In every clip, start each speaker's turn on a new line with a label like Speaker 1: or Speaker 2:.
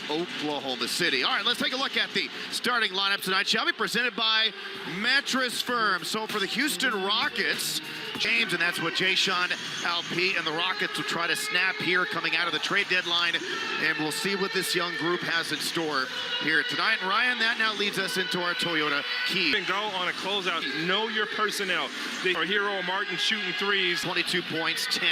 Speaker 1: Oklahoma City. All right, let's take a look at the starting lineup tonight, shall we? Presented by Mattress Firm. So for the Houston Rockets, James, and that's what Jayshawn, Alperen, and the Rockets will try to snap here coming out of the trade deadline, and we'll see what this young group has in store here tonight. And Ryan, that now leads us into our Toyota key.
Speaker 2: And go on a closeout. Know your personnel. Our hero Martin shooting threes.
Speaker 1: 22 points, 10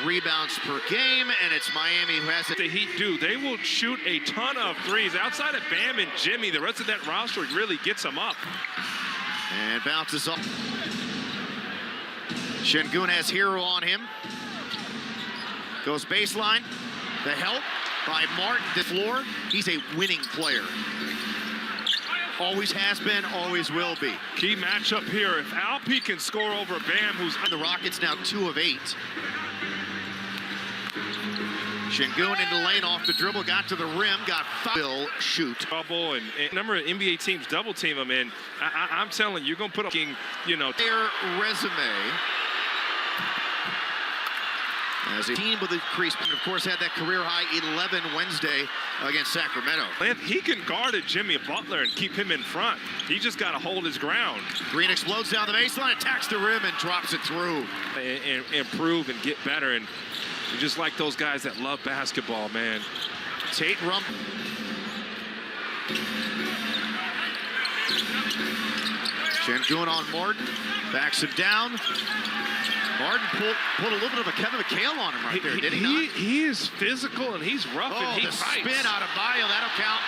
Speaker 1: rebounds per game, and it's Miami who has it.
Speaker 2: The Heat do. They will shoot a ton of threes. Outside of Bam and Jimmy, the rest of that roster really gets them up.
Speaker 1: And bounces off. Şengün has hero on him. Goes baseline. The help by Martin to the floor. He's a winning player. Always has been, always will be.
Speaker 2: Key matchup here. If Alperen can score over Bam, who's
Speaker 1: the Rockets now 2 of 8. Şengün into lane off the dribble, got to the rim, got foul, shoot.
Speaker 2: Double, and a number of NBA teams double team him, and I'm telling you, you're going to put up,
Speaker 1: their resume. As a team with a crease, and of course had that career-high 11 Wednesday against Sacramento.
Speaker 2: He can guard a Jimmy Butler and keep him in front. He just got to hold his ground.
Speaker 1: Green explodes down the baseline, attacks the rim, and drops it through.
Speaker 2: And improve and get better, and you're just like those guys that love basketball, man.
Speaker 1: Tate Rump. Şengün on Martin, backs him down. Martin pulled a little bit of a Kevin McHale on him right there, did he not?
Speaker 2: He is physical and he's rough and he
Speaker 1: the
Speaker 2: fights.
Speaker 1: Spin out of Bio, that'll count.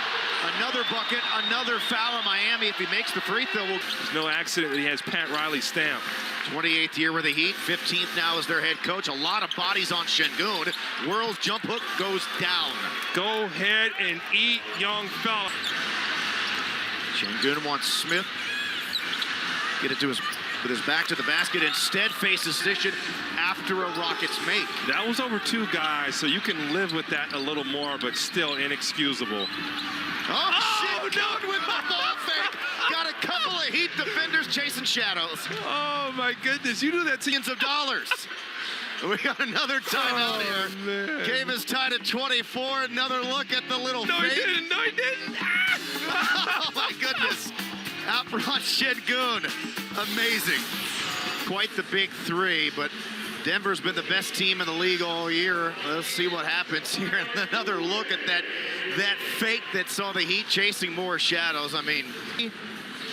Speaker 1: Another bucket, another foul on Miami. If he makes the free throw,
Speaker 2: There's no accident that he has Pat Riley's stamp.
Speaker 1: 28th year with the Heat, 15th now as their head coach. A lot of bodies on Şengün. Whirls, jump hook goes down.
Speaker 2: Go ahead and eat, young fella.
Speaker 1: Şengün wants Smith. Get it to his with his back to the basket, instead faces position after a Rockets make.
Speaker 2: That was over 2 guys, so you can live with that a little more, but still inexcusable.
Speaker 1: Oh Şengün with the ball fake. Got a couple of Heat defenders chasing shadows.
Speaker 2: Oh my goodness, you do that to
Speaker 1: millions of dollars. We got another timeout here.
Speaker 2: Man.
Speaker 1: Game is tied at 24. Another look at the little
Speaker 2: No,
Speaker 1: fake.
Speaker 2: he didn't. No, he didn't.
Speaker 1: Oh my goodness. Out-front Şengün. Amazing. Quite the big three, but Denver's been the best team in the league all year. Let's see what happens here. And another look at that fake that saw the Heat chasing more shadows. I mean,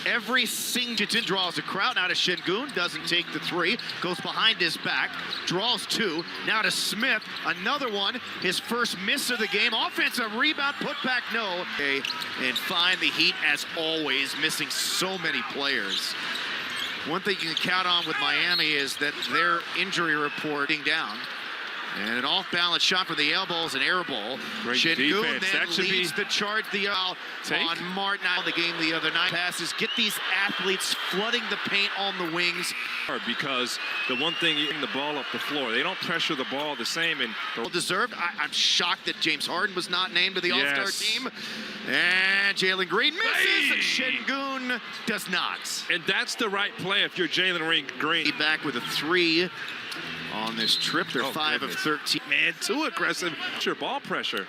Speaker 1: every single draws a crowd. Now to Şengün, doesn't take the 3, goes behind his back, draws 2. Now to Smith, another one, his first miss of the game. Offensive rebound, put back, no. Okay, and find the Heat, as always, missing so many players. One thing you can count on with Miami is that their injury reporting down. And an off-balance shot for the elbows, an air ball. Şengün then leads the charge, on Martin out of the game the other night. Passes, get these athletes flooding the paint on the wings.
Speaker 2: Because the one thing, you bring the ball up the floor. They don't pressure the ball the same. And
Speaker 1: well deserved. I'm shocked that James Harden was not named to the All-Star team. And Jalen Green misses, and Şengün does not.
Speaker 2: And that's the right play if you're Jalen Green.
Speaker 1: Back with a 3 on this trip. They're 5 of 13.
Speaker 2: Man, too aggressive. Sure, ball pressure.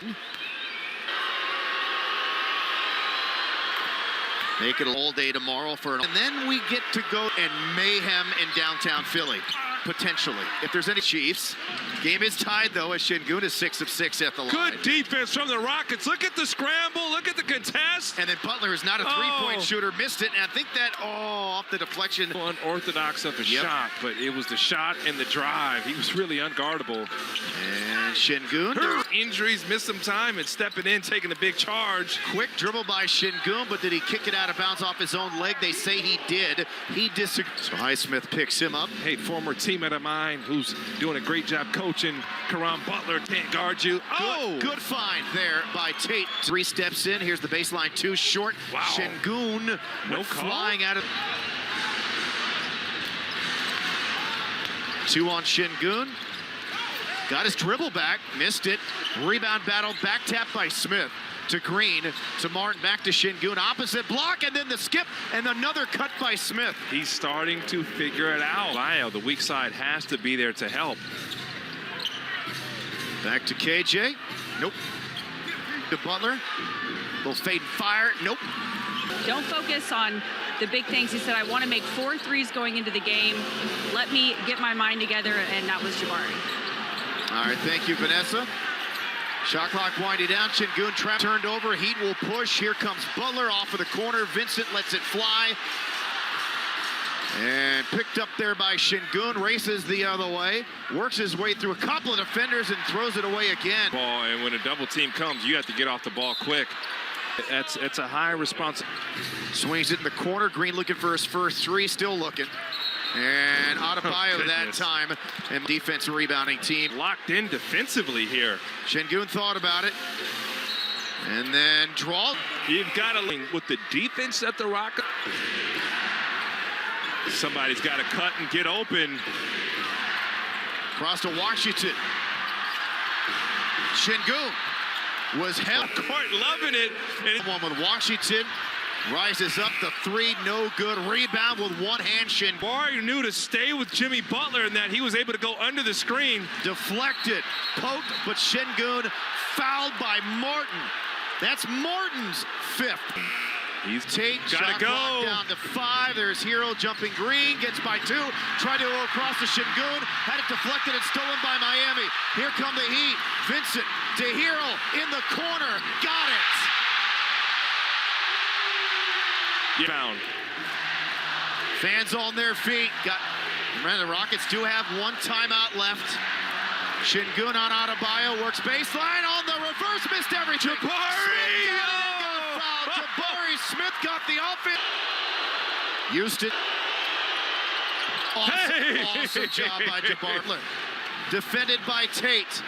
Speaker 1: Make it all day tomorrow and then we get to go and mayhem in downtown Philly, potentially. If there's any Chiefs. Game is tied, though, as Şengün is 6 of 6 at the line.
Speaker 2: Good defense from the Rockets. Look at the scramble. Look at the contest.
Speaker 1: And then Butler is not a three-point shooter. Missed it. And I think that, off the deflection.
Speaker 2: Unorthodox of a shot, but it was the shot and the drive. He was really unguardable.
Speaker 1: And Şengün.
Speaker 2: Injuries, missed some time, and stepping in, taking a big charge.
Speaker 1: Quick dribble by Şengün, but did he kick it out of bounds off his own leg? They say he did. He disagreed. So Highsmith picks him up.
Speaker 2: Hey, former teammate of mine who's doing a great job coaching. Karan Butler can't guard you.
Speaker 1: Good find there by Tate. 3 steps in. Here's the baseline, 2 short.
Speaker 2: Wow.
Speaker 1: Şengün flying out of. 2 on Şengün. Got his dribble back, missed it. Rebound battle, back tap by Smith to Green, to Martin, back to Şengün. Opposite block, and then the skip, and another cut by Smith.
Speaker 2: He's starting to figure it out. Wow, the weak side has to be there to help.
Speaker 1: Back to KJ. Nope. To Butler. Little fade and fire. Nope.
Speaker 3: Don't focus on the big things. He said, I want to make 4 threes going into the game. Let me get my mind together, and that was Jabari.
Speaker 1: All right, thank you, Vanessa. Shot clock winding down. Şengün trap turned over. Heat will push. Here comes Butler off of the corner. Vincent lets it fly. And picked up there by Şengün. Races the other way. Works his way through a couple of defenders and throws it away again.
Speaker 2: Ball, and when a double team comes, you have to get off the ball quick. It's a high response.
Speaker 1: Swings it in the corner. Green looking for his first three. Still looking. And Adebayo that time. And defense rebounding team.
Speaker 2: Locked in defensively here.
Speaker 1: Şengün thought about it. And then draw.
Speaker 2: You've got to link with the defense at the Rockets. Somebody's got to cut and get open.
Speaker 1: Across to Washington. Şengün was held.
Speaker 2: Court loving it. And
Speaker 1: one with Washington. Rises up the three, no good. Rebound with one hand. Şengün
Speaker 2: Barry knew to stay with Jimmy Butler and that he was able to go under the screen.
Speaker 1: deflected, poked, but Şengün fouled by Martin. That's Martin's fifth.
Speaker 2: He's
Speaker 1: Tate
Speaker 2: gotta
Speaker 1: shot
Speaker 2: go.
Speaker 1: clock down to 5. There's Hero jumping green, gets by 2. Tried to go across to Şengün, had it deflected and stolen by Miami. Here come the Heat. Vincent to Hero in the corner, got it.
Speaker 2: Found.
Speaker 1: Fans on their feet. Remember, the Rockets do have one timeout left. Şengün on Adebayo, works baseline on the reverse, missed everything.
Speaker 2: Jabari!
Speaker 1: Jabari Smith got the offense. Houston. Awesome job by Jabari. Defended by Tate.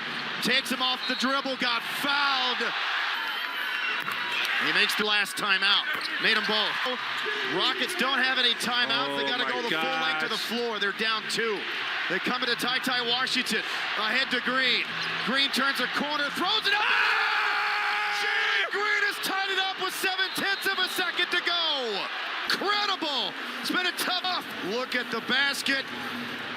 Speaker 1: Takes him off the dribble, got fouled. He makes the last timeout. Made them both. Rockets don't have any timeouts. They got to go the full length of the floor. They're down 2. They come into Ty Washington. Ahead to Green. Green turns a corner, throws it up. Green has tied it up with 0.7 of a second to go. Incredible. It's been a tough look at the basket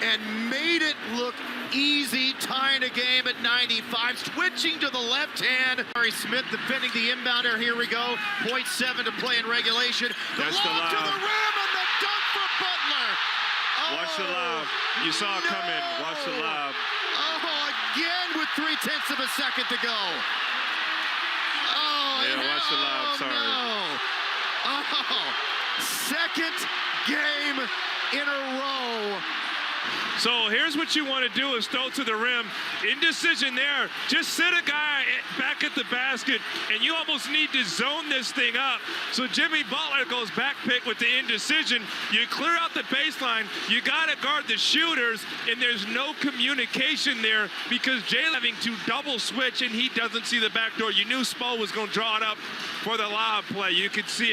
Speaker 1: and made it look easy, tying a game at 95. Switching to the left hand. Barry Smith defending the inbounder. Here we go. 0.7 to play in regulation. The lob to the rim and the dunk for Butler.
Speaker 2: Watch the lob. You saw it coming. Watch the lob.
Speaker 1: Oh, again with 0.3 of a second to go. Oh,
Speaker 2: yeah, watch the lob. Sorry.
Speaker 1: No. Oh, second game in a row.
Speaker 2: So here's what you want to do is throw to the rim. Indecision there. Just sit a guy back at the basket, and you almost need to zone this thing up. So Jimmy Butler goes back pick with the indecision. You clear out the baseline. You got to guard the shooters, and there's no communication there because Jay's having to double switch, and he doesn't see the back door. You knew Spo was going to draw it up for the lob play. You could see it.